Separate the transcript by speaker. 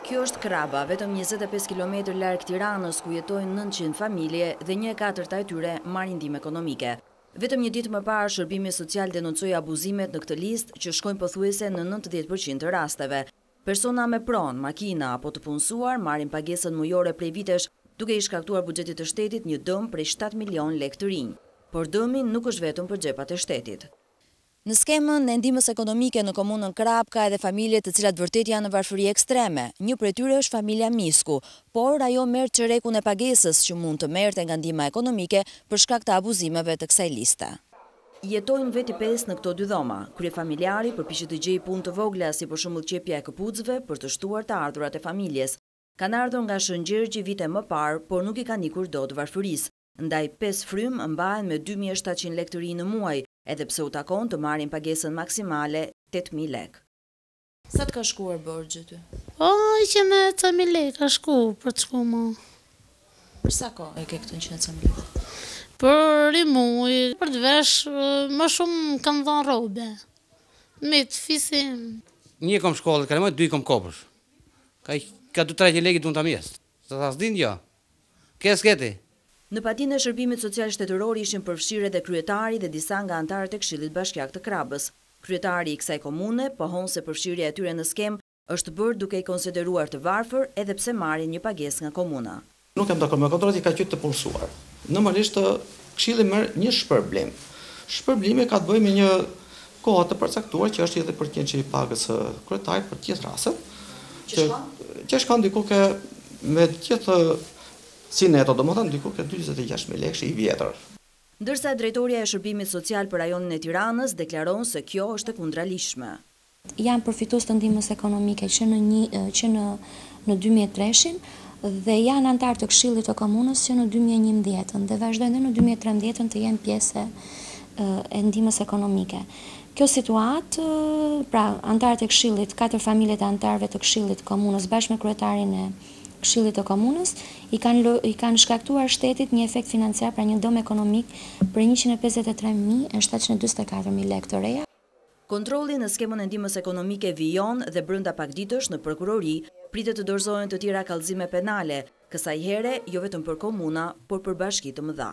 Speaker 1: Kjo është Kraba, vetëm 25 km larg Tiranës, ku jetojnë 900 familje dhe 1/4 e tyre marrin ndihmë ekonomike. Vetëm një ditë më parë, Shërbimi Social denoncoi abuzimet në këtë listë që shkojnë pothuajse në 90% të rasteve. Persona me pronë, makina apo të punësuar marrin pagesën mujore prej vitesh, duke i shkaktuar buxhetit të shtetit një dëm prej 7 milion lekë të rinj. Por dëmi nuk është vetëm për xhepat e shtetit. Në skemën e ndihmës ekonomike në komunën Krap ka edhe familje të cilat vërtet janë në varfëri ekstreme. Një prej tyre është familja Misku, por ajo merr çerekun e pagesës që mund të merrte nga ndihma ekonomike për shkak të abuzimeve të kësaj liste. Jetojnë veti 5 në këto dy dhoma. Kryefamiljari përpiqet të gjejë punë të vogla, si për shembull qepja e këpucëve për të shtuar të ardhurat e familjes. Kanë ardhur nga Shëngjergji vite më parë, por nuk i kanë ikur dot varfërisë. Ndaj 5 frym mbahen me 2700 lekë të rinj në muaj, edhe pse u takon të marrin pagesën maksimale 8000 lekë. Sa të ka shkuar borxhi ty?
Speaker 2: Që me 100.000 lekë ka shku për të shku më.
Speaker 1: Për sa kohë e ke këtë 100.000 lekë?
Speaker 2: Për rimuj, për të vesh, më shumë kanë dhënë robe. Me të fisim.
Speaker 3: Një kom shkollë, ka dy kom kopësh. Ka 2-3 lekë të unë të mjesë. Sa ta s'din jo. Ke sketi?
Speaker 1: Në patinë e Shërbimit Social Shtetëror ishin përfshirë edhe kryetari dhe disa nga anëtarët e Këshillit Bashkiak të Krabës. Kryetari i kësaj komune pohon se përfshirja e tyre në skem është bërë duke i konsideruar të varfër edhe pse marrin një pagesë nga komuna.
Speaker 4: Nuk jam dakord me kontrollat, ka qenë të punësuar. Normalisht Këshilli merr një shpërblim. Shpërblimi ka të bëjë me një kohë të përcaktuar që është edhe për të qenë pagës së kryetarit për të gjithë rastet. Që shkon diku ke me gjithë si neto, domethënë diku ke 26.000 lekë i vjetër.
Speaker 1: Ndërsa drejtoria e Shërbimit Social për rajonin e Tiranës deklaron se kjo është e kundralishme.
Speaker 5: Janë përfitues të ndihmës ekonomike që në 2003 dhe janë anëtar të Këshillit të Komunës që në 2011 dhe vazhdojnë në 2013 të jenë pjesë e ndihmës ekonomike. Kjo situatë, pra anëtarët e Këshillit, 4 familjet e anëtarëve të Këshillit të Komunës bashkë me kryetarin e Këshillit të Komunës i kanë shkaktuar shtetit një efekt financiar, pra një dëm ekonomik për 153.744 lekë të reja.
Speaker 1: Kontrolli në skemën e ndihmës ekonomike vijon dhe brenda pak ditësh në prokurori pritet të dorëzohen të tjera kallëzime penale, kësaj here jo vetëm për komuna, por për bashki të mëdha.